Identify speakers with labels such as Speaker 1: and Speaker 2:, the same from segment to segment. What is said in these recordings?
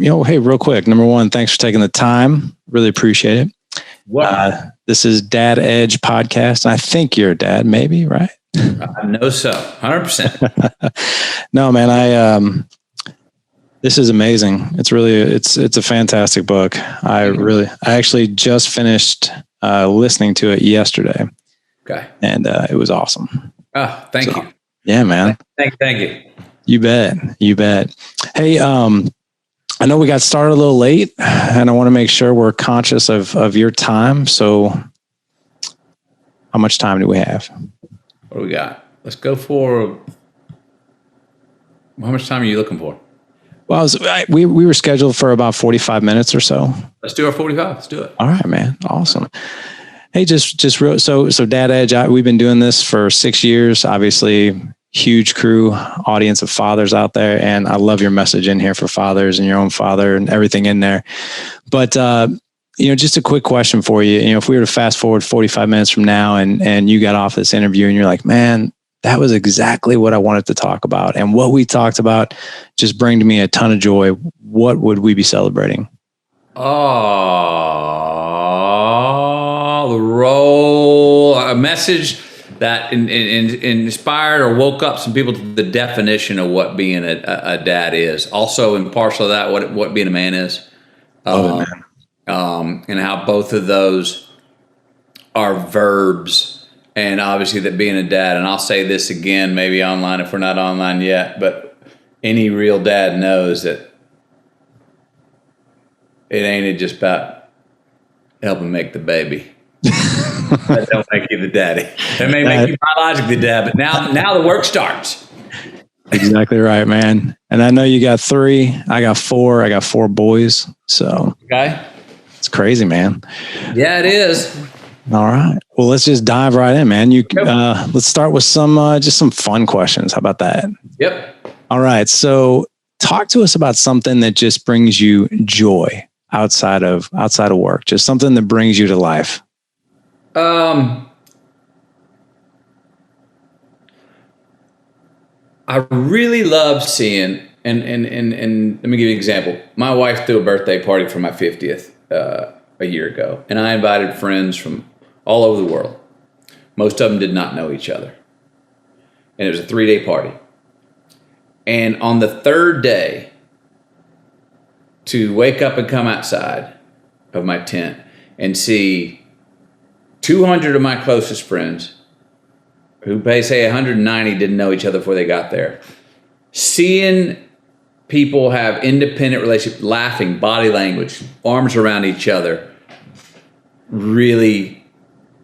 Speaker 1: hey, real quick. Number one, thanks for taking the time. Really appreciate it. This is Dad Edge podcast. I think you're a dad, maybe, right?
Speaker 2: I know so. 100%.
Speaker 1: No, man, this is amazing. It's a fantastic book. I actually just finished listening to it yesterday.
Speaker 2: Okay.
Speaker 1: And it was awesome.
Speaker 2: Oh, thank you.
Speaker 1: Yeah, man.
Speaker 2: Thank you.
Speaker 1: You bet. Hey, I know we got started a little late, and I want to make sure we're conscious of your time. So how much time do we have?
Speaker 2: What do we got? Let's go for, how much time are you looking for?
Speaker 1: Well, we were scheduled for about 45 minutes or so.
Speaker 2: Let's do our 45. Let's do it.
Speaker 1: All right, man. Awesome. Hey, just real. So Dad Edge, we've been doing this for 6 years, obviously huge crew, audience of fathers out there. And I love your message in here for fathers and your own father and everything in there. But, just a quick question for you. If we were to fast forward 45 minutes from now and you got off this interview and you're like, man, that was exactly what I wanted to talk about. And what we talked about just bring to me a ton of joy. What would we be celebrating?
Speaker 2: A message that inspired or woke up some people to the definition of what being a dad is. Also, in partial of that, what being a man is. And how both of those are verbs. And obviously that being a dad, and I'll say this again, maybe online if we're not online yet, but any real dad knows that it ain't just about helping make the baby. That don't make you the daddy. That may make you biologically dad, but now the work starts.
Speaker 1: Exactly right, man. And I know you got 3. I got 4. I got 4 boys. So
Speaker 2: okay,
Speaker 1: it's crazy, man.
Speaker 2: Yeah, it is.
Speaker 1: All right. Well, let's just dive right in, man. Let's start with some fun questions. How about that?
Speaker 2: Yep.
Speaker 1: All right. So talk to us about something that just brings you joy outside of work, just something that brings you to life.
Speaker 2: I really love seeing, and let me give you an example. My wife threw a birthday party for my 50th a year ago, and I invited friends from all over the world. Most of them did not know each other. And it was a 3-day party. And on the 3rd day, to wake up and come outside of my tent and see 200 of my closest friends, who say 190 didn't know each other before they got there, seeing people have independent relationships, laughing, body language, arms around each other, really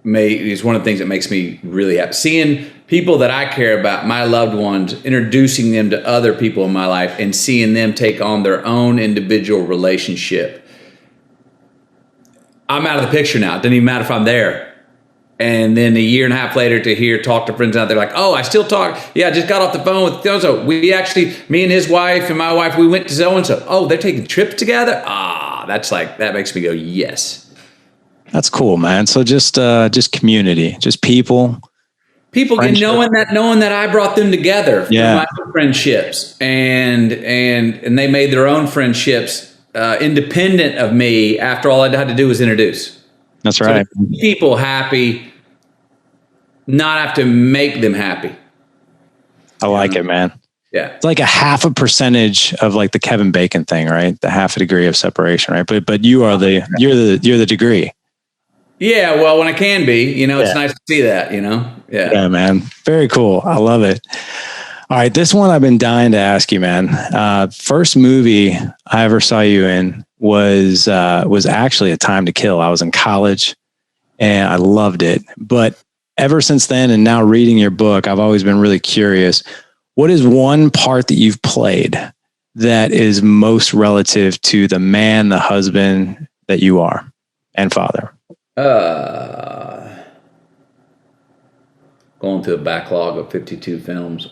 Speaker 2: is one of the things that makes me really happy. Seeing people that I care about, my loved ones, introducing them to other people in my life and seeing them take on their own individual relationship. I'm out of the picture now. It doesn't even matter if I'm there. And then a year and a half later to talk to friends out there like, oh, I still talk. Yeah, I just got off the phone with so-and-so. We actually, me and his wife and my wife, we went to so-and-so. Oh, they're taking trips together? That makes me go, yes.
Speaker 1: That's cool, man. So just community, just people
Speaker 2: and knowing that I brought them together for
Speaker 1: yeah.
Speaker 2: my own friendships and they made their own friendships independent of me after all I had to do was introduce.
Speaker 1: That's right.
Speaker 2: So people happy, not have to make them happy.
Speaker 1: I like it, man.
Speaker 2: Yeah.
Speaker 1: It's like 0.5% of like the Kevin Bacon thing, right? The 0.5 degree of separation, right? But you are you're the degree.
Speaker 2: Yeah, well, when I can be, it's nice to see that, Yeah.
Speaker 1: Yeah, man. Very cool. I love it. All right. This one I've been dying to ask you, man. First movie I ever saw you in was actually A Time to Kill. I was in college and I loved it. But ever since then, and now reading your book, I've always been really curious. What is one part that you've played that is most relative to the man, the husband that you are and father?
Speaker 2: Going through a backlog of 52 films.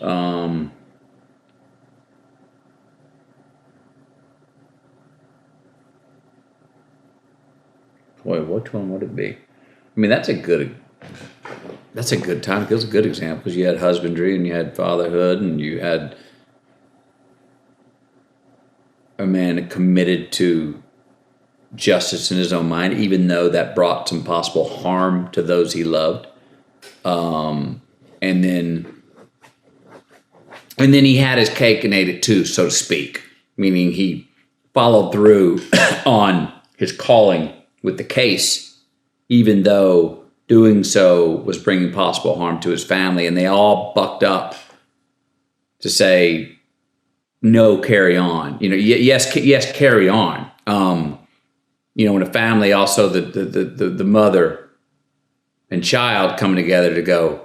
Speaker 2: Boy, which one would it be? I mean, that's a good time. It was a good example because you had husbandry and you had fatherhood and you had a man committed to justice in his own mind, even though that brought some possible harm to those he loved. And then he had his cake and ate it too, so to speak, meaning he followed through on his calling with the case, even though doing so was bringing possible harm to his family. And they all bucked up to say, no, carry on. Yes, carry on. In a family, also the mother and child coming together to go,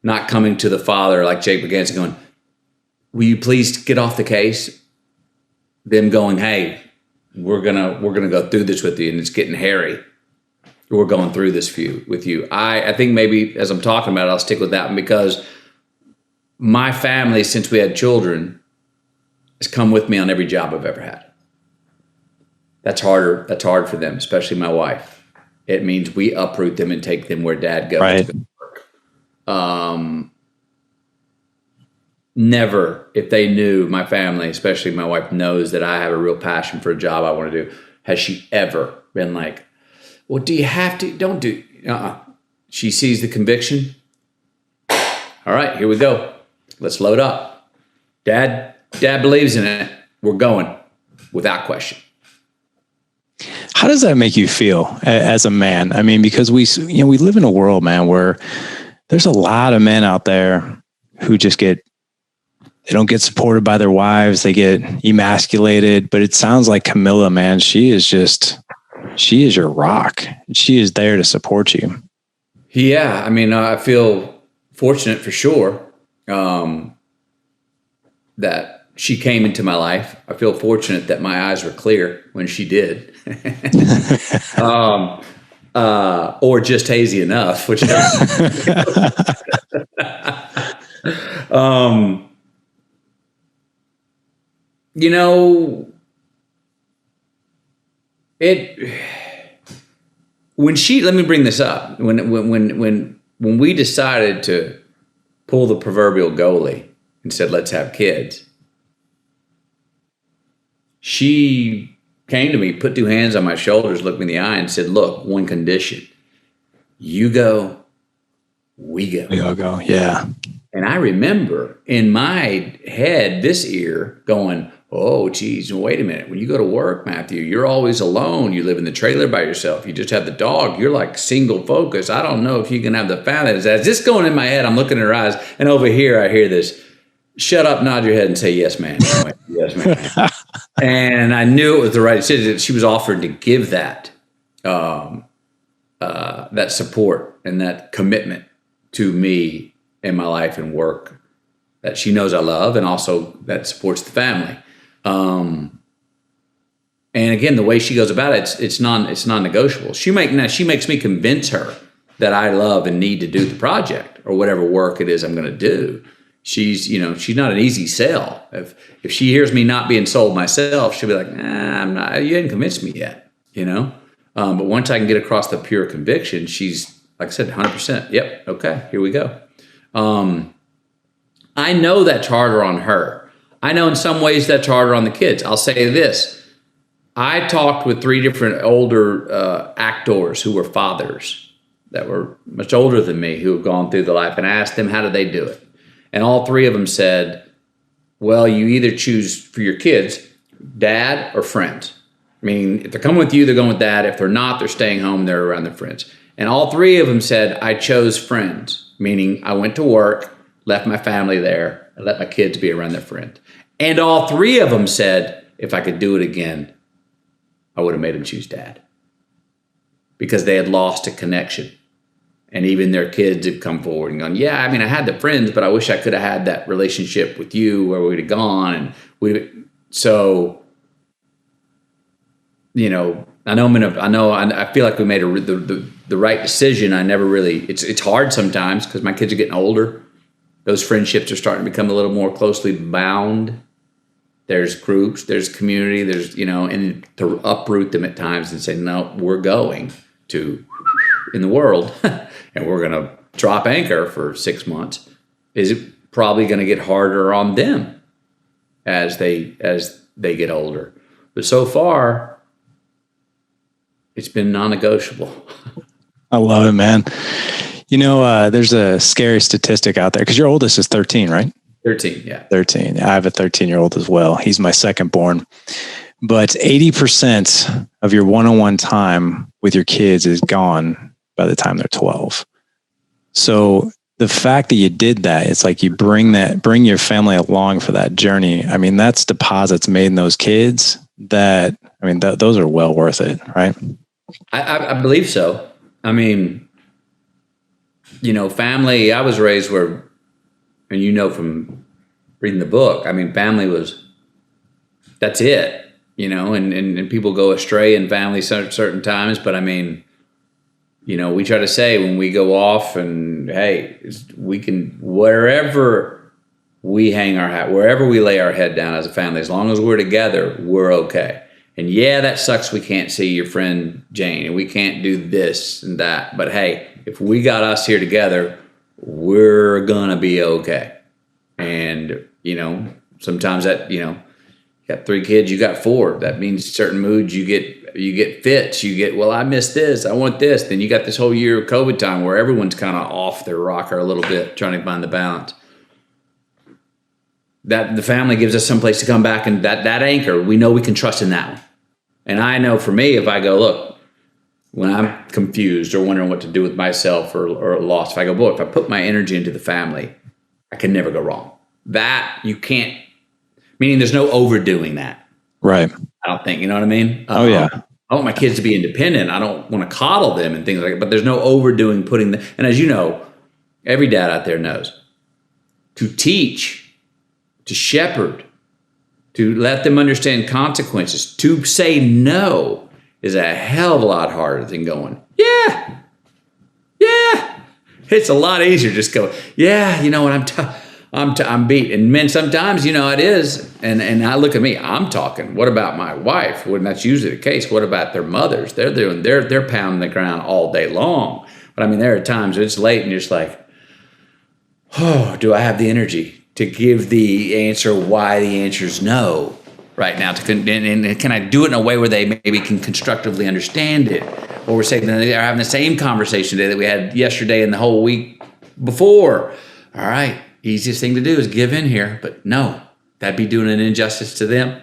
Speaker 2: not coming to the father like Jake began to going, will you please get off the case? Them going, hey, we're gonna go through this with you, and it's getting hairy. We're going through this with you. I think maybe as I'm talking about it, I'll stick with that one, because my family, since we had children, has come with me on every job I've ever had. That's harder. That's hard for them, especially my wife. It means we uproot them and take them where dad goes
Speaker 1: right.
Speaker 2: to work. Never, if they knew, my family, especially my wife, knows that I have a real passion for a job I want to do, has she ever been like, well, do you have to? Don't do. She sees the conviction. All right, here we go. Let's load up. Dad believes in it. We're going without question.
Speaker 1: How does that make you feel as a man? I mean, because we live in a world, man, where there's a lot of men out there who just they don't get supported by their wives. They get emasculated. But it sounds like Camilla, man, she is your rock. She is there to support you. Yeah.
Speaker 2: I mean, I feel fortunate for sure that she came into my life. I feel fortunate that my eyes were clear when she did. Or just hazy enough, which let me bring this up. When we decided to pull the proverbial goalie and said, let's have kids, she came to me, put two hands on my shoulders, looked me in the eye and said, look, one condition. You go, we go.
Speaker 1: We all go, yeah.
Speaker 2: And I remember in my head, this ear going, oh, geez, wait a minute. When you go to work, Matthew, you're always alone. You live in the trailer by yourself. You just have the dog. You're like single focus. I don't know if you can have the family. As this going in my head, I'm looking at her eyes, and over here I hear this, shut up, nod your head, and say, yes, man. I went, yes, man. And I knew it was the right decision. She was offered to give that support and that commitment to me in my life and work that she knows I love, and also that supports the family. And again, the way she goes about it, it's non-negotiable. She makes me convince her that I love and need to do the project or whatever work it is I'm going to do. She's not an easy sell. If she hears me not being sold myself, she'll be like, nah, I'm not, you haven't convinced me yet, But once I can get across the pure conviction, she's, like I said, 100%. Yep. Okay, here we go. I know that's harder on her. I know in some ways that's harder on the kids. I'll say this. I talked with 3 different older actors who were fathers that were much older than me, who have gone through the life, and I asked them, how did they do it? And all 3 of them said, well, you either choose for your kids, dad or friends. Meaning, if they're coming with you, they're going with dad. If they're not, they're staying home, they're around their friends. And all 3 of them said, I chose friends, meaning I went to work, left my family there, and let my kids be around their friends. And all 3 of them said, if I could do it again, I would have made them choose dad. Because they had lost a connection. And even their kids have come forward and gone, yeah, I mean, I had the friends, but I wish I could have had that relationship with you where we'd have gone. And I feel like we made the right decision. I never really, it's hard sometimes because my kids are getting older. Those friendships are starting to become a little more closely bound. There's groups, there's community, and to uproot them at times and say, no, we're going to in the world and we're going to drop anchor for 6 months, is it probably going to get harder on them as they get older. But so far, it's been non-negotiable.
Speaker 1: I love it, man. There's a scary statistic out there because your oldest is 13, right?
Speaker 2: 13, yeah.
Speaker 1: 13. I have a 13-year-old as well. He's my second born. But 80% of your one-on-one time with your kids is gone by the time they're 12. So the fact that you did that, it's like you bring your family along for that journey. I mean, that's deposits made in those kids that, those are well worth it, right?
Speaker 2: I believe so. I mean, family, I was raised where, and from reading the book, family that's it, and people go astray in family certain times. But we try to say when we go off and, hey, we can, wherever we hang our hat, wherever we lay our head down as a family, as long as we're together, we're okay. And yeah, that sucks. We can't see your friend Jane and we can't do this and that. But hey, if we got us here together, we're gonna be okay. And, sometimes that, you got 3 kids, you got 4. That means certain moods you get fits, well, I miss this, I want this. Then you got this whole year of COVID time where everyone's kind of off their rocker a little bit, trying to find the balance. That the family gives us some place to come back, and that anchor, we know we can trust in that one. And I know for me, if I go, look, when I'm confused or wondering what to do with myself or lost, if I go, boy, if I put my energy into the family, I can never go wrong. That you can't, meaning there's no overdoing that.
Speaker 1: Right.
Speaker 2: I don't think, you know what I mean?
Speaker 1: Oh, yeah.
Speaker 2: I want my kids to be independent. I don't want to coddle them and things like that, but there's no overdoing putting them. And as you know, every dad out there knows, to teach, to shepherd, to let them understand consequences, to say no is a hell of a lot harder than going, yeah. It's a lot easier. Just go, yeah, you know what, I'm beat. And men, sometimes, it is. And I look at me, I'm talking, what about my wife? Well, that's usually the case. What about their mothers? They're pounding the ground all day long. But there are times it's late and you're just like, oh, do I have the energy to give the answer why the answer is no right now? And can I do it in a way where they maybe can constructively understand it? Or we're saying they're having the same conversation today that we had yesterday and the whole week before. All right, easiest thing to do is give in here. But no, that'd be doing an injustice to them.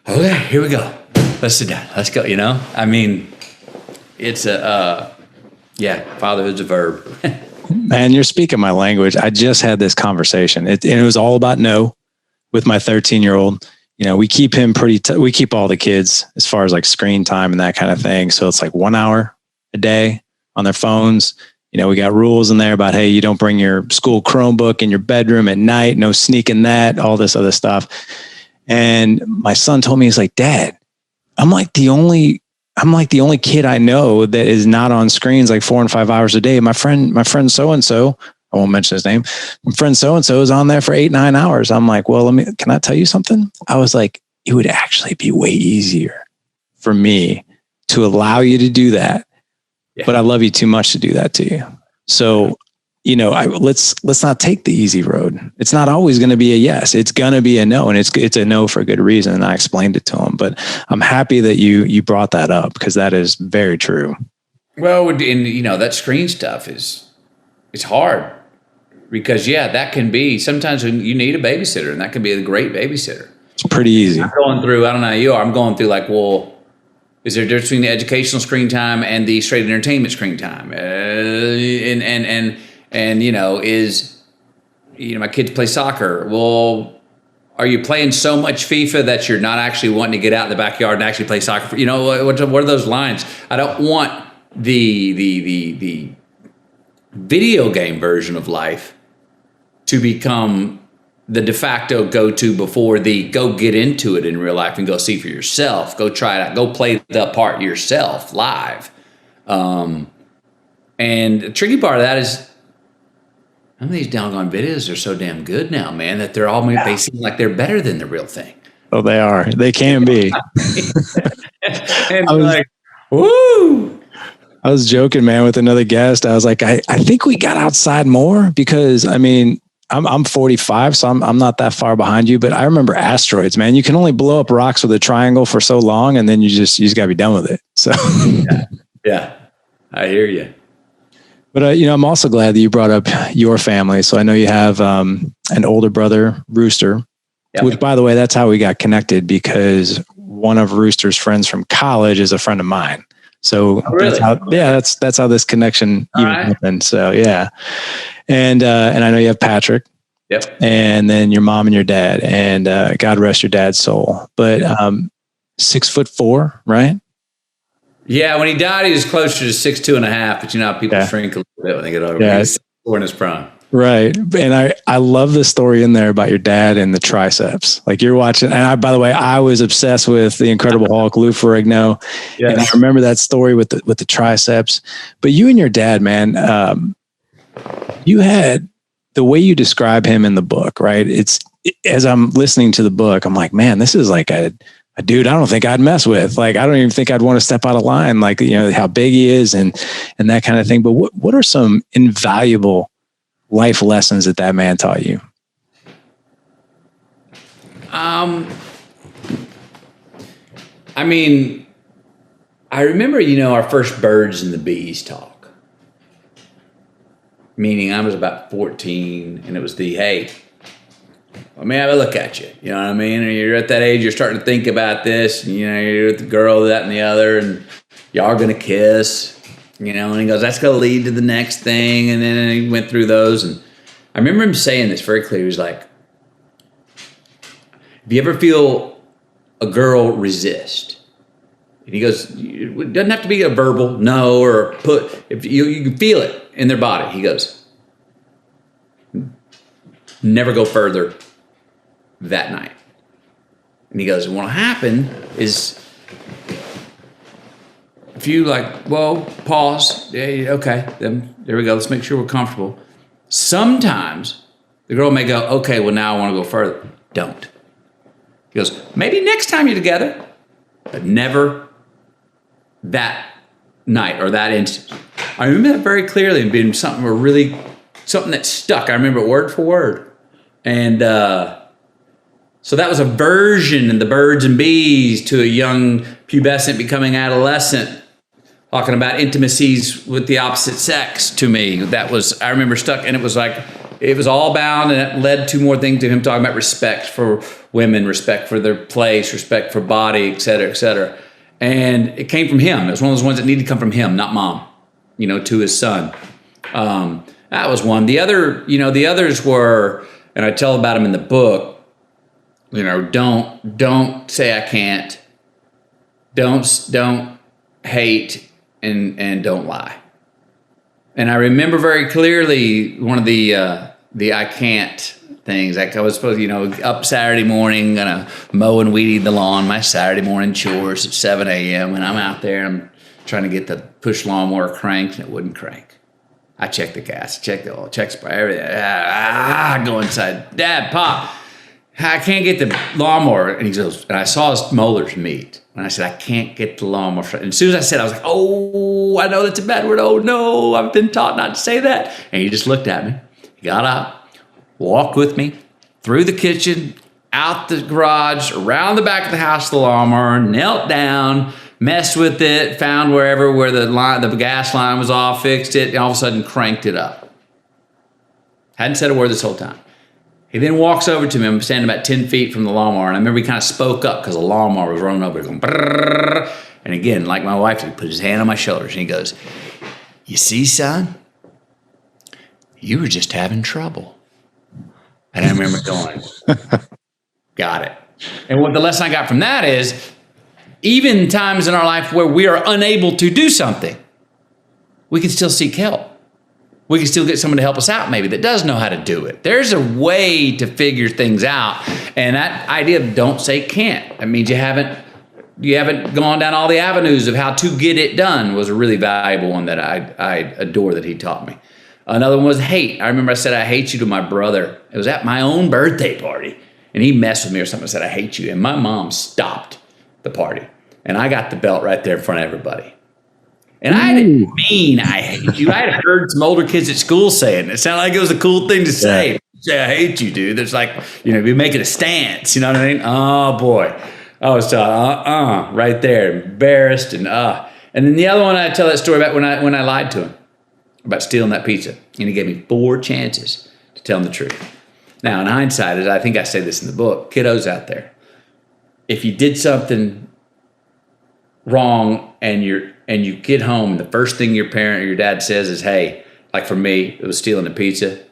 Speaker 2: Okay, here we go. Let's sit down. Let's go, it's fatherhood's a verb.
Speaker 1: Man, you're speaking my language. I just had this conversation. And it was all about no with my 13-year-old. We keep him we keep all the kids as far as like screen time and that kind of thing. So it's like 1 hour a day on their phones. We got rules in there about, hey, you don't bring your school Chromebook in your bedroom at night, no sneaking that, all this other stuff. And my son told me, he's like, Dad, I'm like the only kid I know that is not on screens like 4 and 5 hours a day. My friend so-and-so, I won't mention his name. My friend so-and-so is on there for 8-9 hours. I'm like, well, can I tell you something? I was like, it would actually be way easier for me to allow you to do that. Yeah. But I love you too much to do that to you. So, let's not take the easy road. It's not always going to be a yes. It's going to be a no. And it's a no for a good reason. And I explained it to him, but I'm happy that you brought that up because that is very true.
Speaker 2: Well, and that screen stuff it's hard because that can be, sometimes you need a babysitter and that can be a great babysitter.
Speaker 1: It's pretty easy.
Speaker 2: I'm going through, I don't know how you are, I'm going through like, well, is there a difference between the educational screen time and the straight entertainment screen time? My kids play soccer. Well, are you playing so much FIFA that you're not actually wanting to get out in the backyard and actually play soccer? What are those lines? I don't want the video game version of life to become the de facto go-to before the go get into it in real life and go see for yourself. Go try it out. Go play the part yourself live. And the tricky part of that is some of these doggone videos are so damn good now, man, that they seem like they're better than the real thing.
Speaker 1: Oh, they are. They can be.
Speaker 2: And woo!
Speaker 1: I was joking, man, with another guest. I was like, I think we got outside more because, I'm 45, so I'm not that far behind you, but I remember asteroids, man. You can only blow up rocks with a triangle for so long, and then you just got to be done with it. So
Speaker 2: yeah, I hear you.
Speaker 1: But you know, I'm also glad that you brought up your family. So I know you have an older brother, Rooster, which, by the way, that's how we got connected, because one of Rooster's friends from college is a friend of mine. So
Speaker 2: really?
Speaker 1: that's how this connection happened. So yeah. And I know you have Patrick.
Speaker 2: Yep.
Speaker 1: And then your mom and your dad, and God rest your dad's soul. But 6'4", right?
Speaker 2: Yeah, when he died, he was closer to 6'2.5", but you know how people shrink a little bit when they get older. Yeah, he's 6'4" in his prime.
Speaker 1: Right. And I love the story in there about your dad and the triceps. Like you're watching, and by the way, I was obsessed with the Incredible Hulk, Lou Ferrigno. Yes. And I remember that story with the triceps. But you and your dad, man, you had the way you describe him in the book, right? As I'm listening to the book, I'm like, man, this is like a dude I don't think I'd mess with. Like, I don't even think I'd want to step out of line, like, you know, how big he is and that kind of thing. But what are some invaluable life lessons that man taught you?
Speaker 2: I mean, I remember, you know, our first birds and the bees talk. Meaning I was about 14 and it was hey, let me have a look at you. You know what I mean? And you're at that age, you're starting to think about this, and, you know, you're with the girl, that and the other, and y'all are going to kiss, you know, and he goes, that's going to lead to the next thing. And then he went through those. And I remember him saying this very clearly. He was like, if you ever feel a girl resist, and he goes, it doesn't have to be a verbal no, or if you can feel it in their body. He goes, never go further that night. And he goes, what'll happen is if you like, well, pause. Yeah, okay, then there we go. Let's make sure we're comfortable. Sometimes the girl may go, okay, well, now I want to go further. Don't. He goes, maybe next time you're together, but never that night or that instant. I remember that very clearly and being something that stuck. I remember it word for word. And so that was a version in the birds and bees to a young pubescent becoming adolescent, talking about intimacies with the opposite sex to me. That was, I remember stuck, and it was like, it was all bound, and it led to more things to him talking about respect for women, respect for their place, respect for body, et cetera, et cetera. And it came from him. It was one of those ones that needed to come from him, not mom, you know, to his son. That was one. The others were, and I tell about them in the book, you know, don't say I can't. Don't hate and don't lie. And I remember very clearly one of the I can't things. Like I was supposed to, you know, up Saturday morning, gonna mow and weed eat the lawn, my Saturday morning chores at 7 a.m. And I'm out there, I'm trying to get the push lawnmower cranked, and it wouldn't crank. I checked the gas, checked the oil, checked spray, everything. Go inside. Dad, Pop, I can't get the lawnmower. And he goes, and I saw his molars meet. And I said, I can't get the lawnmower. And as soon as I said, I was like, oh, I know that's a bad word. Oh, no, I've been taught not to say that. And he just looked at me. He got up, walked with me through the kitchen, out the garage, around the back of the house, the lawnmower, knelt down, messed with it, found where the gas line was off, fixed it, and all of a sudden cranked it up. Hadn't said a word this whole time. He then walks over to me. I'm standing about 10 feet from the lawnmower, and I remember he kind of spoke up because the lawnmower was running over, going brrrr. And again, like my wife, he put his hand on my shoulders, and he goes, you see, son, you were just having trouble. And I remember going, got it. And what the lesson I got from that is, even times in our life where we are unable to do something, we can still seek help. We can still get someone to help us out maybe that does know how to do it. There's a way to figure things out. And that idea of don't say can't, that means you haven't gone down all the avenues of how to get it done, was a really valuable one that I adore that he taught me. Another one was hate. I remember I said, I hate you to my brother. It was at my own birthday party. And he messed with me or something. I said, I hate you. And my mom stopped the party. And I got the belt right there in front of everybody. And I didn't mean I hate you. I had heard some older kids at school saying it. It sounded like it was a cool thing to say. say I hate you, dude. There's like, be making a stance. You know what I mean? Oh boy. I was right there, embarrassed and then the other one, I tell that story about when I lied to him about stealing that pizza, and he gave me 4 chances to tell him the truth. Now, in hindsight, as I think I say this in the book, kiddos out there, if you did something wrong and you get home and the first thing your parent or your dad says is, hey, like for me, it was stealing a pizza.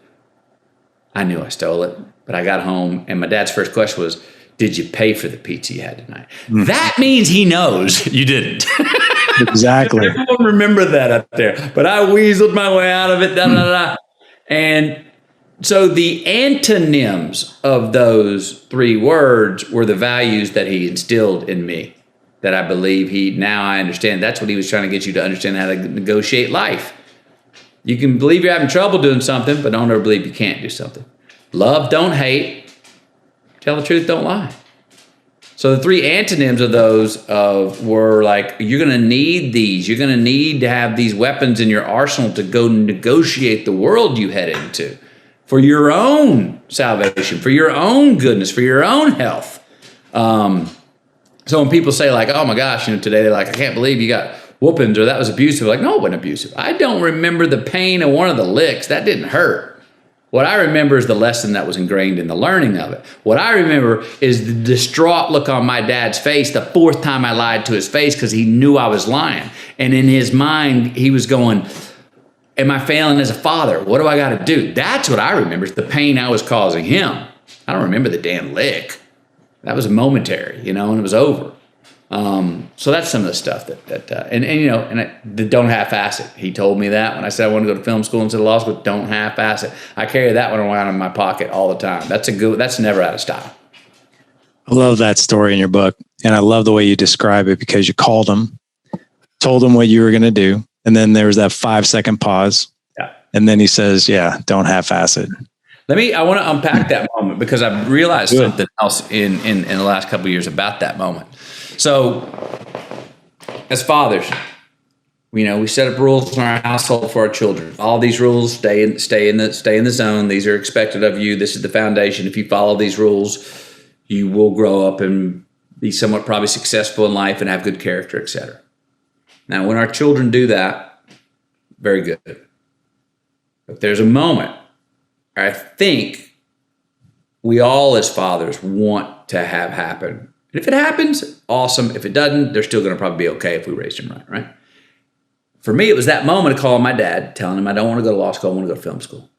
Speaker 2: I knew I stole it, but I got home and my dad's first question was, did you pay for the pizza you had tonight? Mm. That means he knows you didn't.
Speaker 1: Exactly.
Speaker 2: Everyone remember that up there. But I weaseled my way out of it. And so the antonyms of those 3 words were the values that he instilled in me, that I believe now I understand. That's what he was trying to get you to understand, how to negotiate life. You can believe you're having trouble doing something, but don't ever believe you can't do something. Love, don't hate. Tell the truth, don't lie. So the 3 antonyms of those were like, you're going to need these. You're going to need to have these weapons in your arsenal to go negotiate the world you head into for your own salvation, for your own goodness, for your own health. So when people say like, oh my gosh, today they're like, I can't believe you got whoopings or that was abusive. Like, no, it wasn't abusive. I don't remember the pain of one of the licks. That didn't hurt. What I remember is the lesson that was ingrained in the learning of it. What I remember is the distraught look on my dad's face the 4th time I lied to his face because he knew I was lying. And in his mind, he was going, am I failing as a father? What do I got to do? That's what I remember, is the pain I was causing him. I don't remember the damn lick. That was momentary, and it was over. So that's some of the stuff that don't half-ass it. He told me that when I said I wanted to go to film school instead of law school. Don't half-ass it. I carry that one around in my pocket all the time. That's never out of style.
Speaker 1: I love that story in your book, and I love the way you describe it, because you called him, told him what you were going to do, and then there was that 5-second pause, and then he says, "Yeah, don't half-ass it."
Speaker 2: I want to unpack that moment, because I've realized something else in the last couple of years about that moment. So, as fathers, we set up rules in our household for our children. All these rules, stay in the zone. These are expected of you. This is the foundation. If you follow these rules, you will grow up and be somewhat probably successful in life and have good character, etc. Now, when our children do that, very good. But there's a moment I think we all as fathers want to have happen. And if it happens, awesome. If it doesn't, they're still going to probably be okay if we raised them right? For me, it was that moment of calling my dad, telling him I don't want to go to law school, I want to go to film school.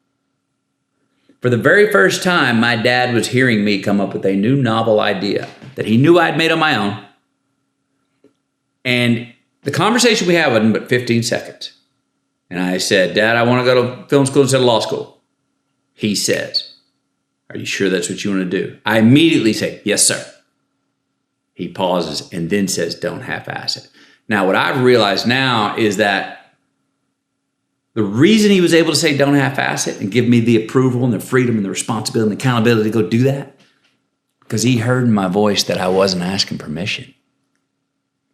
Speaker 2: For the very first time, my dad was hearing me come up with a new novel idea that he knew I'd made on my own. And the conversation we had wasn't but 15 seconds. And I said, Dad, I want to go to film school instead of law school. He says, are you sure that's what you want to do? I immediately say, yes, sir. He pauses and then says, don't half-ass it. Now, what I've realized now is that the reason he was able to say don't half-ass it and give me the approval and the freedom and the responsibility and the accountability to go do that, because he heard in my voice that I wasn't asking permission.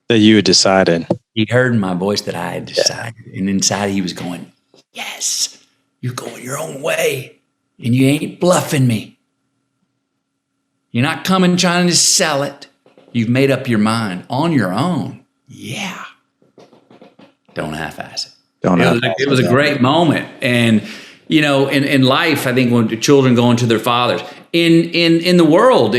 Speaker 1: That you had decided.
Speaker 2: He heard in my voice that I had decided. Yeah. And inside he was going, yes, you're going your own way and you ain't bluffing me. You're not coming trying to sell it. You've made up your mind on your own. Yeah. Don't half-ass it. It was a great moment. And, in life, I think when children go into their fathers, in the world,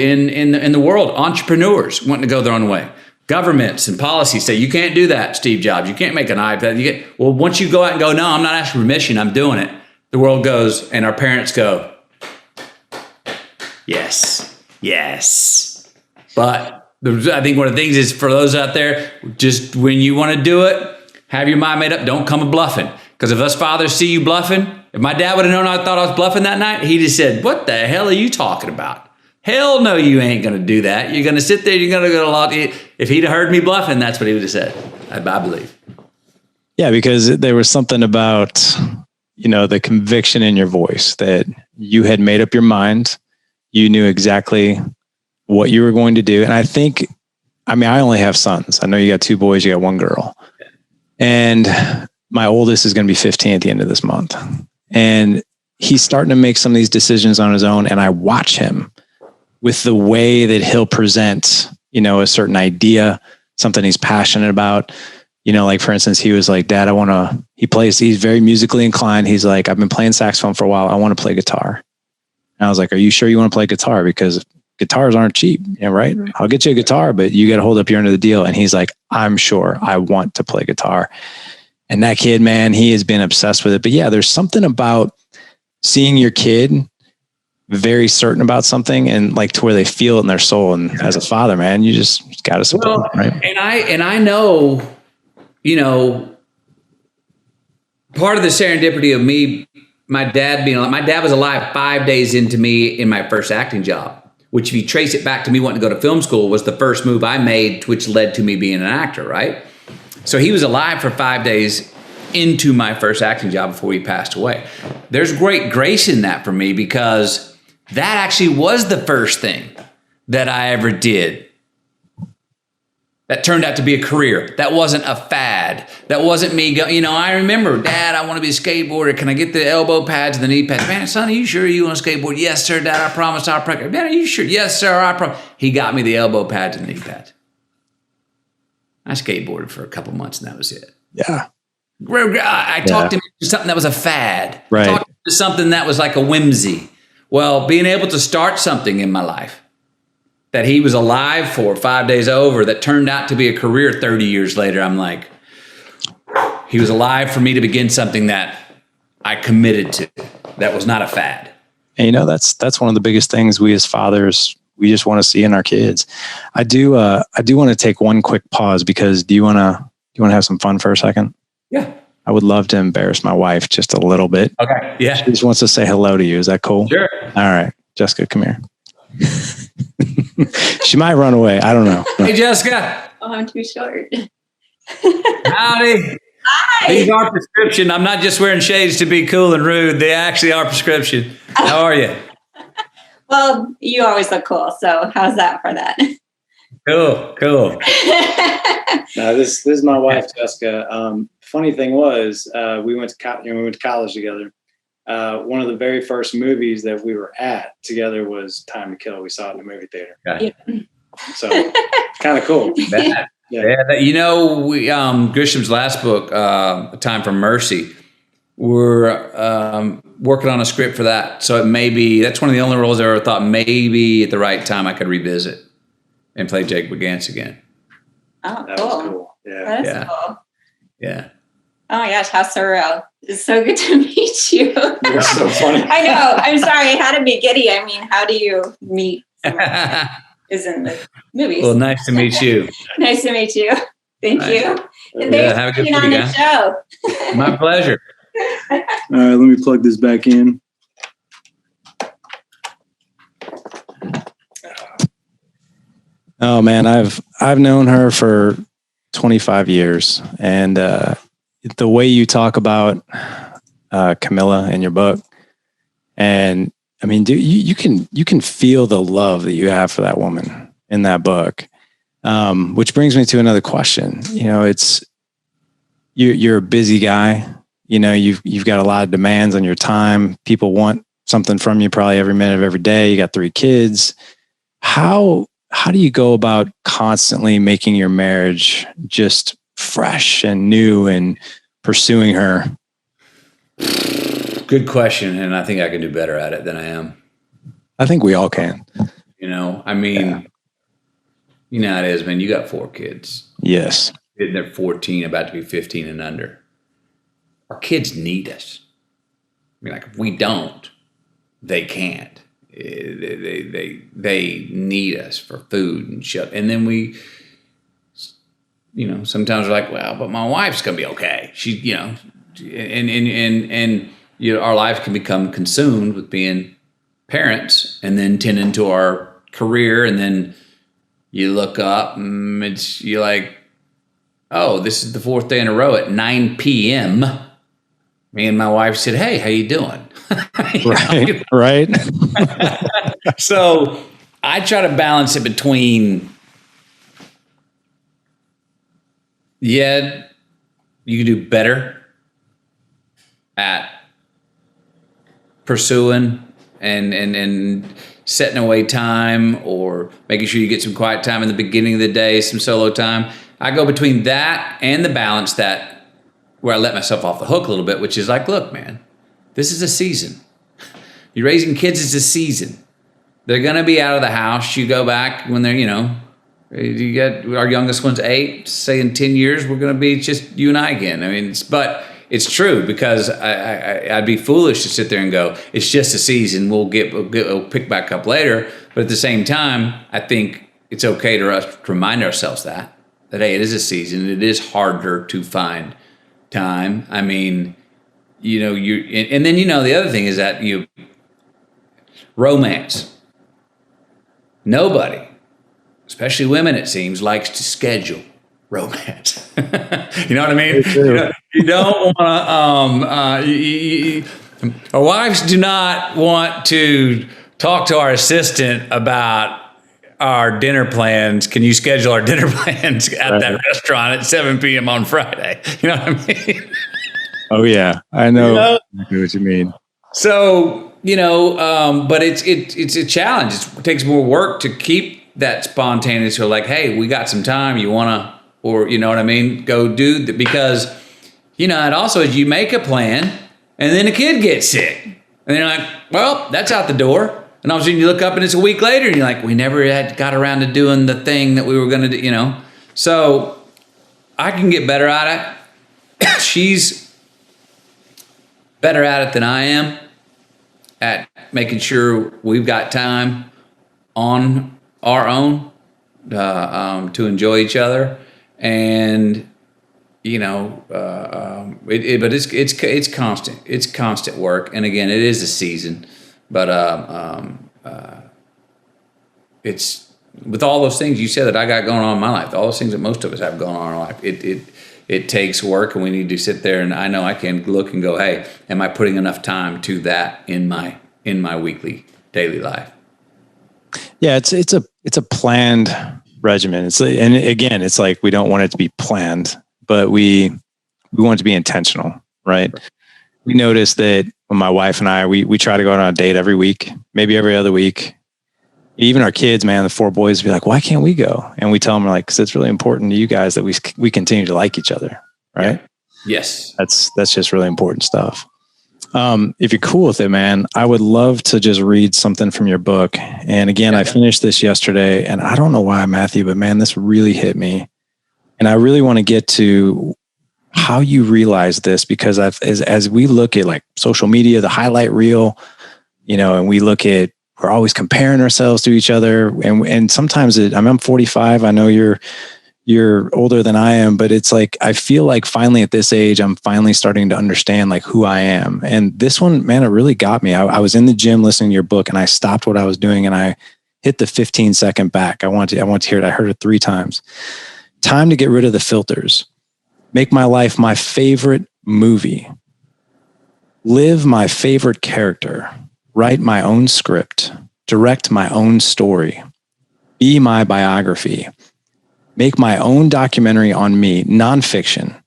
Speaker 2: entrepreneurs wanting to go their own way. Governments and policies say, you can't do that, Steve Jobs. You can't make an iPad. Well, once you go out and go, no, I'm not asking permission, I'm doing it. The world goes, and our parents go, yes, yes. But I think one of the things is for those out there, just when you want to do it, have your mind made up. Don't come bluffing. Because if us fathers see you bluffing, if my dad would have known I thought I was bluffing that night, he'd have said, what the hell are you talking about? Hell no, you ain't going to do that. You're going to sit there, you're going to go to law. If he'd have heard me bluffing, that's what he would have said, I believe.
Speaker 1: Yeah, because there was something about, the conviction in your voice that you had made up your mind. You knew exactly what you were going to do. And I think, I only have sons. I know you got 2 boys, you got 1 girl. And my oldest is going to be 15 at the end of this month. And he's starting to make some of these decisions on his own. And I watch him with the way that he'll present, a certain idea, something he's passionate about. Like for instance, he was like, Dad, he's very musically inclined. He's like, I've been playing saxophone for a while. I want to play guitar. And I was like, are you sure you want to play guitar? Because guitars aren't cheap, right? I'll get you a guitar, but you got to hold up your end of the deal. And he's like, I'm sure I want to play guitar. And that kid, man, he has been obsessed with it. But yeah, there's something about seeing your kid very certain about something and like to where they feel it in their soul. And as a father, man, you just got to support them, right?
Speaker 2: And I know, part of the serendipity of me, my dad was alive 5 days into me in my first acting job, which if you trace it back to me wanting to go to film school was the first move I made, which led to me being an actor, right? So he was alive for 5 days into my first acting job before he passed away. There's great grace in that for me because that actually was the first thing that I ever did that turned out to be a career. That wasn't a fad. That wasn't me going, I remember, Dad, I want to be a skateboarder. Can I get the elbow pads and the knee pads? Man, son, are you sure you want to skateboard? Yes, sir, Dad, I promise I'll practice. Man, are you sure? Yes, sir, I promise. He got me the elbow pads and the knee pads. I skateboarded for a couple months and that was it.
Speaker 1: Yeah.
Speaker 2: I talked him into something that was a fad.
Speaker 1: Right.
Speaker 2: I talked him into something that was like a whimsy. Well, being able to start something in my life that he was alive for 5 days over that turned out to be a career 30 years later, I'm like, he was alive for me to begin something that I committed to. That was not a fad.
Speaker 1: And that's one of the biggest things we as fathers, we just want to see in our kids. I do want to take one quick pause because do you want to have some fun for a second?
Speaker 2: Yeah.
Speaker 1: I would love to embarrass my wife just a little bit.
Speaker 2: Okay. Yeah.
Speaker 1: She just wants to say hello to you. Is that cool?
Speaker 2: Sure.
Speaker 1: All right. Jessica, come here. She might run away. I don't know.
Speaker 2: Hey, Jessica.
Speaker 3: Oh, I'm too short.
Speaker 2: Howdy.
Speaker 3: Hi.
Speaker 2: These are prescription. I'm not just wearing shades to be cool and rude. They actually are prescription. How are you?
Speaker 3: Well, you always look cool. So how's that for that?
Speaker 2: Cool.
Speaker 1: No, this is my wife, Jessica. Funny thing was, we went to college together. One of the very first movies that we were at together was Time to Kill. We saw it in the movie theater.
Speaker 2: Okay.
Speaker 3: Yeah.
Speaker 1: So kind of cool.
Speaker 2: Yeah. We, Grisham's last book, Time for Mercy, we're working on a script for that. So that's one of the only roles I ever thought maybe at the right time I could revisit and play Jake Begance again.
Speaker 3: Oh,
Speaker 1: That
Speaker 3: cool.
Speaker 1: was cool. Yeah.
Speaker 3: That is
Speaker 2: Yeah.
Speaker 3: cool.
Speaker 2: Yeah.
Speaker 3: Oh my gosh, how surreal. It's so good to meet you.
Speaker 1: You're so funny.
Speaker 3: I know. I'm sorry. How to be giddy. I mean, how do you meet someone who's in the movies?
Speaker 2: Well, nice to meet you.
Speaker 3: Nice to meet you. Thank
Speaker 2: Nice.
Speaker 3: you. And
Speaker 2: Yeah,
Speaker 3: thanks
Speaker 2: have a
Speaker 3: for
Speaker 2: good
Speaker 3: being on
Speaker 2: week,
Speaker 3: the show.
Speaker 2: My pleasure.
Speaker 1: All right, let me plug this back in. Oh man, I've known her for 25 years, and the way you talk about Camilla in your book, and I mean, dude, you can feel the love that you have for that woman in that book. Which brings me to another question. It's you're a busy guy. You've got a lot of demands on your time. People want something from you probably every minute of every day. You got 3 kids. How do you go about constantly making your marriage just fresh and new and pursuing her?
Speaker 2: Good question. And I think I can do better at it than I am.
Speaker 1: I think we all can.
Speaker 2: I mean, you know how it is, man. You got 4 kids.
Speaker 1: Yes.
Speaker 2: They're 14, about to be 15 and under. Our kids need us. I mean, like if we don't, they can't. They need us for food and shit. And then we, sometimes we're like, well, but my wife's gonna be okay. She, our life can become consumed with being parents and then tending to our career. And then you look up and you're like, oh, this is the 4th day in a row at 9 p.m. Me and my wife said, hey, how you doing?
Speaker 1: Right.
Speaker 2: So I try to balance it between, you can do better at pursuing and setting away time, or making sure you get some quiet time in the beginning of the day, some solo time. I go between that and the balance that where I let myself off the hook a little bit, which is like, look, man, this is a season. You're raising kids, it's a season. They're going to be out of the house. You go back when they're, you get our youngest one's 8, say in 10 years, we're going to be just you and I again. I mean, but it's true, because I'd be foolish to sit there and go, it's just a season. We'll pick back up later. But at the same time, I think it's okay to remind ourselves that, hey, it is a season. It is harder to find time. I mean, and then, the other thing is that romance. Nobody, especially women, it seems, likes to schedule romance. You know what I mean? You don't want to. Our wives do not want to talk to our assistant about our dinner plans. Can you schedule our dinner plans at that restaurant at 7 p.m. on Friday? You know what I mean?
Speaker 1: Oh yeah, I know exactly what you mean.
Speaker 2: So but it's a challenge. It takes more work to keep that spontaneous. So like, hey, we got some time. You wanna, or you know what I mean? Go do that, because it also is you make a plan and then a kid gets sick, and then you're like, well, that's out the door. And all of a sudden you look up and it's a week later and you're like, we never had got around to doing the thing that we were going to do, So I can get better at it. She's better at it than I am, at making sure we've got time on our own to enjoy each other. And, but it's constant. It's constant work. And again, it is a season. But it's with all those things you said that I got going on in my life, all those things that most of us have going on in our life. It takes work, and we need to sit there. And I know I can look and go, hey, am I putting enough time to that in my weekly, daily life?
Speaker 1: Yeah, it's a planned regimen. And again, it's like we don't want it to be planned, but we want it to be intentional, right? We noticed that when my wife and I, we try to go on a date every week, maybe every other week. Even our kids, man, the 4 boys be like, why can't we go? And we tell them, we're like, because it's really important to you guys that we continue to like each other, right?
Speaker 2: Yeah. Yes.
Speaker 1: That's just really important stuff. If you're cool with it, man, I would love to just read something from your book. And again, I finished this yesterday, and I don't know why, Matthew, but man, this really hit me. And I really want to get to how you realize this, because as we look at like social media, the highlight reel, and we look at, we're always comparing ourselves to each other. And sometimes I'm 45. I know you're older than I am, but it's like, I feel like finally at this age, I'm finally starting to understand like who I am. And this one, man, it really got me. I was in the gym listening to your book, and I stopped what I was doing and I hit the 15-second back. I want to hear it. I heard it 3 times. Time to get rid of the filters. Make my life my favorite movie. Live my favorite character. Write my own script. Direct my own story. Be my biography. Make my own documentary on me, nonfiction.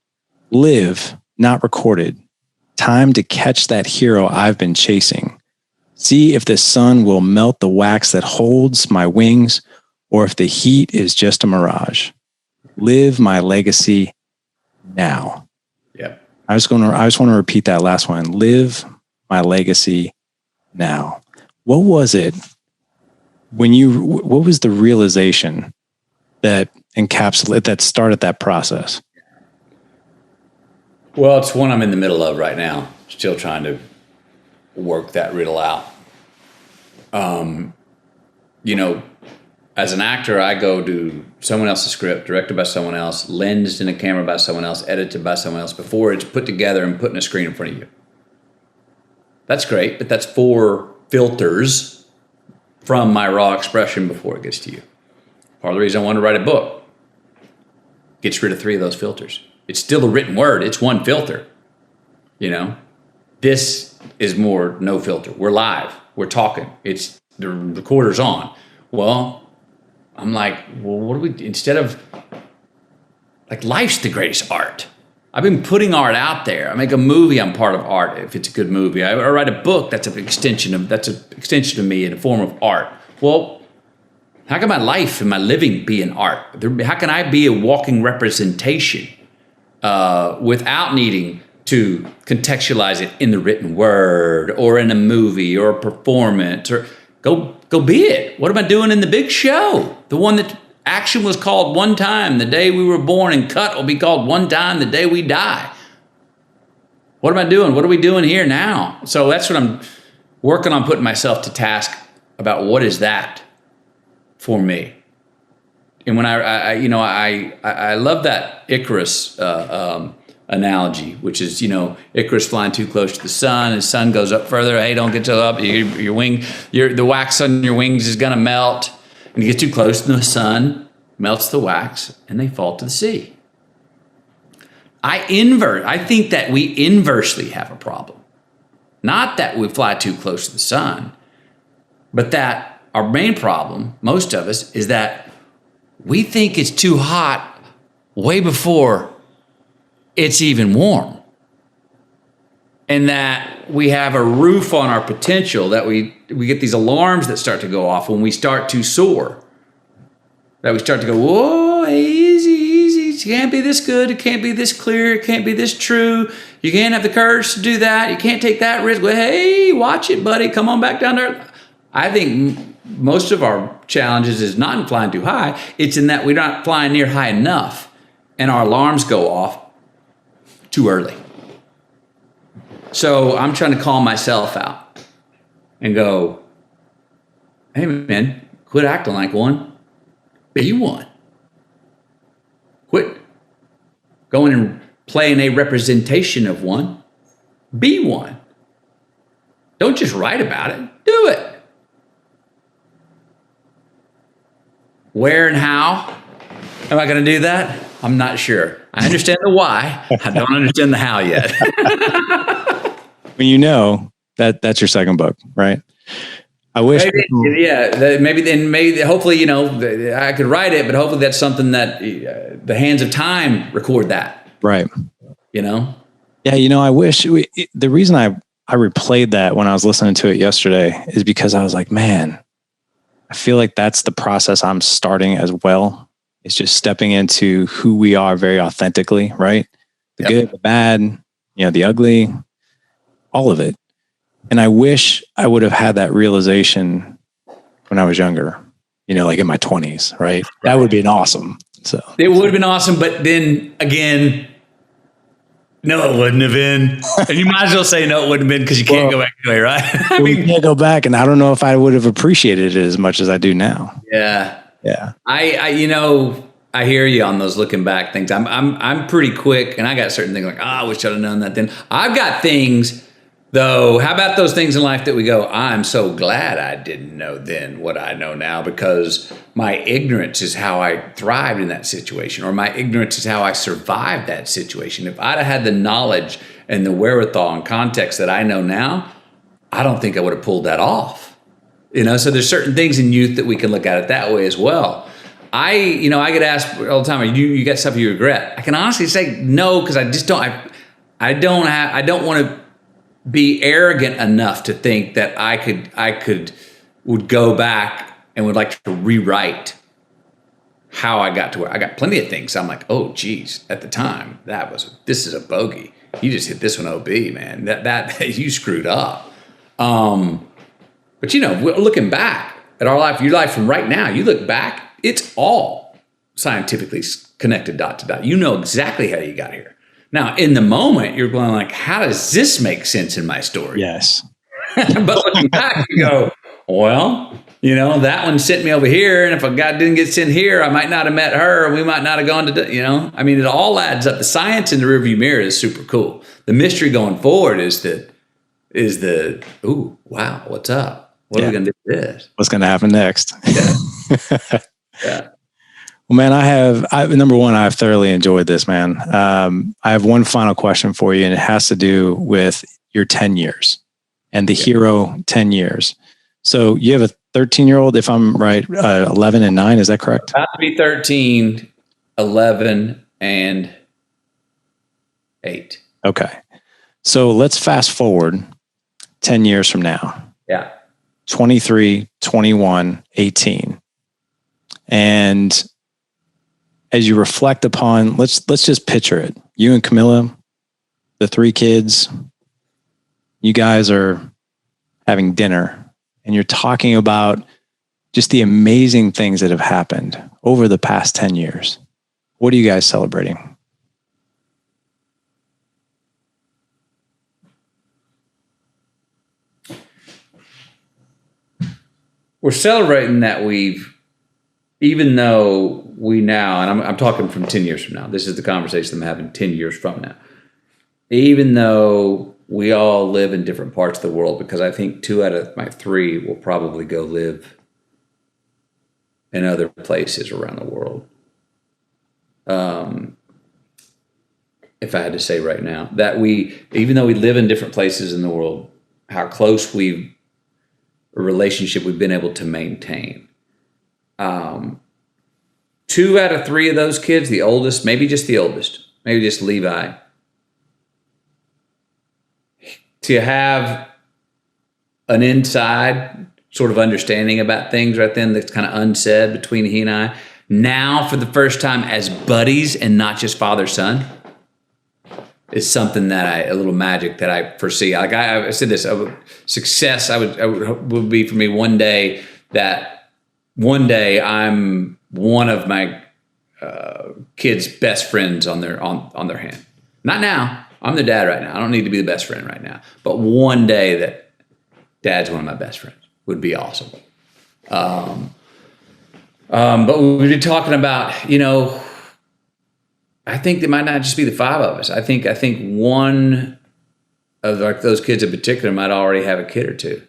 Speaker 1: Live, not recorded. Time to catch that hero I've been chasing. See if the sun will melt the wax that holds my wings, or if the heat is just a mirage. Live my legacy now.
Speaker 2: Yeah.
Speaker 1: I just want to repeat that last one. Live my legacy now. What was it what was the realization that started that process?
Speaker 2: Well, it's one I'm in the middle of right now. Still trying to work that riddle out. As an actor, I go to someone else's script, directed by someone else, lensed in a camera by someone else, edited by someone else before it's put together and put in a screen in front of you. That's great, but that's 4 filters from my raw expression before it gets to you. Part of the reason I wanted to write a book gets rid of 3 of those filters. It's still a written word. It's 1 filter. This is more no filter. We're live. We're talking. It's the recorder's on. Well, I'm like, well, what do we, instead of, like, life's the greatest art. I've been putting art out there. I make a movie, I'm part of art if it's a good movie. I write a book, that's an extension of me in a form of art. Well, how can my life and my living be an art? How can I be a walking representation without needing to contextualize it in the written word or in a movie or a performance? Or go be it. What am I doing in the big show? The one that action was called one time the day we were born, and cut will be called one time the day we die. What am I doing? What are we doing here now? So that's what I'm working on, putting myself to task about. What is that for me? And when I love that Icarus analogy, which is, Icarus flying too close to the sun goes up further. Hey, don't get too up. The wax on your wings is going to melt. And you get too close to the sun, melts the wax, and they fall to the sea. I think that we inversely have a problem. Not that we fly too close to the sun, but that our main problem, most of us, is that we think it's too hot way before it's even warm. And that we have a roof on our potential, that we get these alarms that start to go off when we start to soar. That we start to go, whoa, easy. It can't be this good. It can't be this clear. It can't be this true. You can't have the courage to do that. You can't take that risk. Well, hey, watch it, buddy. Come on back down there. I think most of our challenges is not in flying too high. It's in that we're not flying near high enough and our alarms go off too early. So I'm trying to call myself out and go, hey, man, quit acting like one. Be one. Quit going and playing a representation of one. Be one. Don't just write about it. Do it. Where and how am I going to do that? I'm not sure. I understand the why. I don't understand the how yet.
Speaker 1: That's your second book, right? I wish.
Speaker 2: Maybe, hopefully, I could write it, but hopefully that's something that the hands of time record that.
Speaker 1: Right.
Speaker 2: Yeah,
Speaker 1: I wish the reason I replayed that when I was listening to it yesterday is because I was like, man, I feel like that's the process I'm starting as well. It's just stepping into who we are very authentically, right? The good, the bad, the ugly, all of it. And I wish I would have had that realization when I was younger, like in my 20s, right? That would have been awesome. So
Speaker 2: it would have been awesome. But then again, no, it wouldn't have been. And you might as well say no, it wouldn't have been, because you can't go back anyway, right?
Speaker 1: You can't go back. And I don't know if I would have appreciated it as much as I do now.
Speaker 2: Yeah.
Speaker 1: Yeah.
Speaker 2: I hear you on those looking back things. I'm pretty quick, and I got certain things like, I wish I'd have known that then. I've got things, though. How about those things in life that we go, I'm so glad I didn't know then what I know now, because my ignorance is how I thrived in that situation, or my ignorance is how I survived that situation. If I'd have had the knowledge and the wherewithal and context that I know now, I don't think I would have pulled that off. So there's certain things in youth that we can look at it that way as well. I get asked all the time, you got stuff you regret? I can honestly say no, because I just don't. I don't want to be arrogant enough to think that I would go back and would like to rewrite how I got to where I got. Plenty of things I'm like, oh geez, at the time this is a bogey. You just hit this one OB, man. That you screwed up. But looking back at our life, your life from right now, you look back, it's all scientifically connected dot to dot. You know exactly how you got here. Now, in the moment, you're going like, how does this make sense in my story?
Speaker 1: Yes.
Speaker 2: But looking back, you go, well, that one sent me over here. And if a guy didn't get sent here, I might not have met her. Or we might not have gone to, it all adds up. The science in the rearview mirror is super cool. The mystery going forward is ooh, wow, what's up? What are we going to do with this?
Speaker 1: What's going to happen next?
Speaker 2: Yeah. Yeah.
Speaker 1: Well, man, number one, I've thoroughly enjoyed this, man. I have one final question for you, and it has to do with your 10 years and the hero 10 years. So you have a 13-year-old, if I'm right, 11 and 9. Is that correct?
Speaker 2: About to be 13, 11, and 8.
Speaker 1: Okay. So let's fast forward 10 years from now.
Speaker 2: Yeah.
Speaker 1: 23, 21, 18. And as you reflect upon, let's just picture it. You and Camilla, the 3 kids, you guys are having dinner and you're talking about just the amazing things that have happened over the past 10 years. What are you guys celebrating?
Speaker 2: We're celebrating that even though we now, and I'm talking from 10 years from now, this is the conversation I'm having 10 years from now, even though we all live in different parts of the world, because I think 2 out of my 3 will probably go live in other places around the world. If I had to say right now, that even though we live in different places in the world, how close a relationship we've been able to maintain. 2 out of 3 of those kids, the oldest, maybe just Levi, to have an inside sort of understanding about things right then that's kind of unsaid between he and I, now for the first time as buddies and not just father-son, is something that a little magic that I foresee. Like I said this, success would be for me one day I'm one of my kids' best friends on their hand. Not now. I'm the dad right now. I don't need to be the best friend right now. But one day that dad's one of my best friends would be awesome. But we've been talking about, I think there might not just be the 5 of us. I think one of those kids in particular might already have a kid or 2.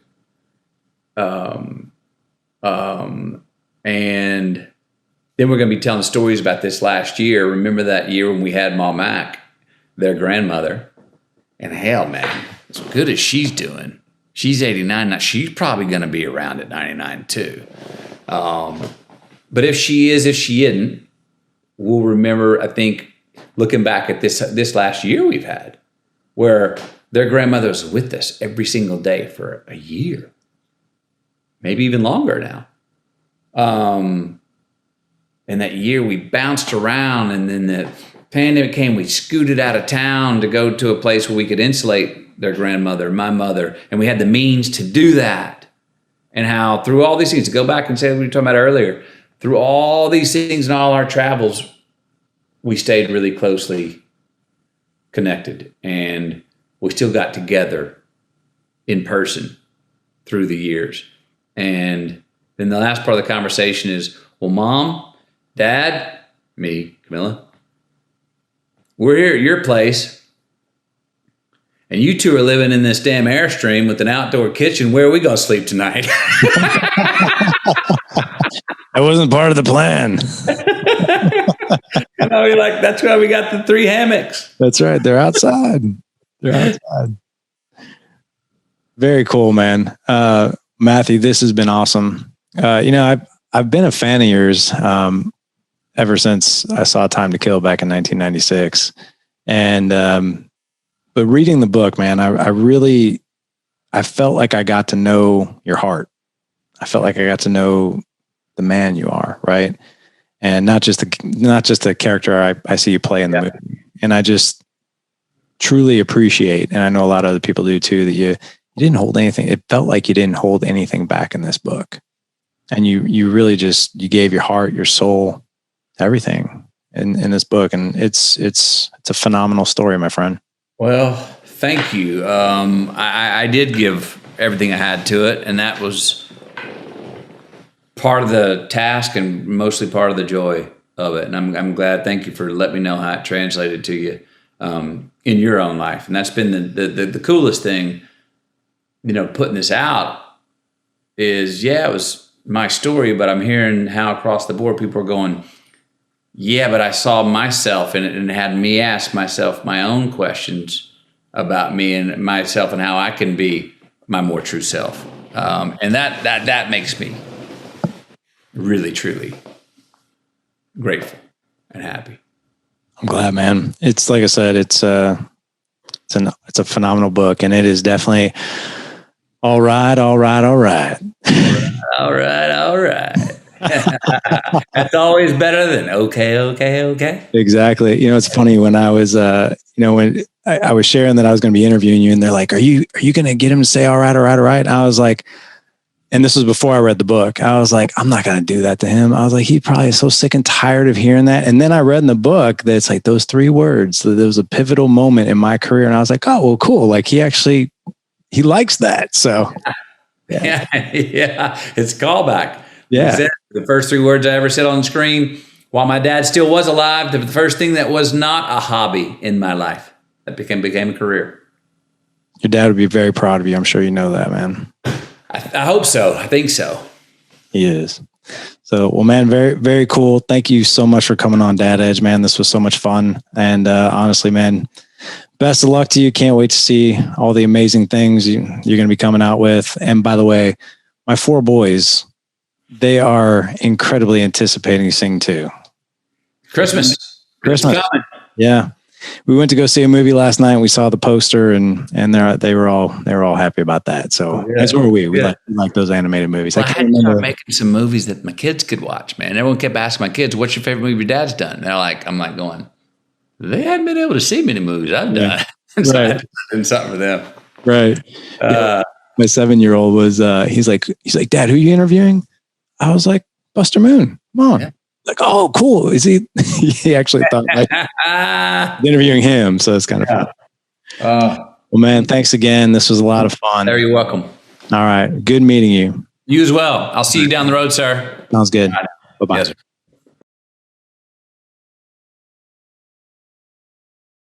Speaker 2: And then we're going to be telling stories about this last year. Remember that year when we had Mom Mac, their grandmother, and hell, man, as good as she's doing, she's 89 now. She's probably going to be around at 99 too. But if she isn't, we'll remember, I think, looking back at this last year we've had, where their grandmother was with us every single day for a year, maybe even longer now. And that year we bounced around, and then the pandemic came, we scooted out of town to go to a place where we could insulate their grandmother, my mother, and we had the means to do that. And how through all these things, to go back and say what we were talking about earlier, through all these things and all our travels, we stayed really closely connected, and we still got together in person through the years. And then the last part of the conversation is, well, Mom, Dad, me, Camilla, we're here at your place, and you 2 are living in this damn Airstream with an outdoor kitchen. Where are we going to sleep tonight?
Speaker 1: That wasn't part of the plan.
Speaker 2: You're like, that's why we got the 3 hammocks.
Speaker 1: That's right. They're outside. Very cool, man. Matthew, this has been awesome. I've been a fan of yours ever since I saw Time to Kill back in 1996. And but reading the book, man, I felt like I got to know your heart. I felt like I got to know the man you are, right? And not just the character I see you play in the movie. And I just truly appreciate, and I know a lot of other people do too, that you didn't hold anything. It felt like you didn't hold anything back in this book. And you really just, you gave your heart, your soul, everything in this book. And it's a phenomenal story, my friend.
Speaker 2: Well, thank you. I did give everything I had to it, and that was part of the task and mostly part of the joy of it. And I'm glad. Thank you for letting me know how it translated to you in your own life. And that's been the coolest thing, putting this out is, it was my story, but I'm hearing how across the board people are going, yeah, but I saw myself in it and had me ask myself my own questions about me and myself and how I can be my more true self. And that makes me really, truly grateful and happy.
Speaker 1: I'm glad, man. It's like I said, it's a phenomenal book, and it is definitely all right.
Speaker 2: All right. That's always better than okay.
Speaker 1: Exactly. It's funny when I was, when I was sharing that I was going to be interviewing you, and they're like, are you going to get him to say all right? And I was like, and this was before I read the book. I was like, I'm not going to do that to him. I was like, he probably is so sick and tired of hearing that. And then I read in the book that it's like those 3 words, that there was a pivotal moment in my career. And I was like, oh, well, cool. Like he likes that. So
Speaker 2: yeah. It's a callback.
Speaker 1: Yeah.
Speaker 2: The first 3 words I ever said on the screen while my dad still was alive, the first thing that was not a hobby in my life that became a career.
Speaker 1: Your dad would be very proud of you. I'm sure you know that, man.
Speaker 2: I hope so. I think so.
Speaker 1: He is. So, well, man, very, very cool. Thank you so much for coming on Dad Edge, man. This was so much fun. And honestly, man, best of luck to you. Can't wait to see all the amazing things you're going to be coming out with. And by the way, my 4 boys, they are incredibly anticipating Sing 2.
Speaker 2: Christmas.
Speaker 1: Yeah. We went to go see a movie last night, and we saw the poster, and they were all happy about that. So as were we. We like those animated movies.
Speaker 2: Well, I had to start making some movies that my kids could watch, man. Everyone kept asking my kids, "What's your favorite movie your dad's done?" And I'm like going, they hadn't been able to see many movies I've done. So right. I had to do something for them.
Speaker 1: Right. My 7-year-old was he's like, Dad, who are you interviewing? I was like, Buster Moon. Come on. Yeah. Like, oh, cool. Is he? He actually thought like interviewing him. So it's kind of fun. Well, man, thanks again. This was a lot of fun.
Speaker 2: You're welcome.
Speaker 1: All right. Good meeting you.
Speaker 2: You as well. I'll see you down the road, sir.
Speaker 1: Sounds good. Bye-bye.
Speaker 2: Yes, sir.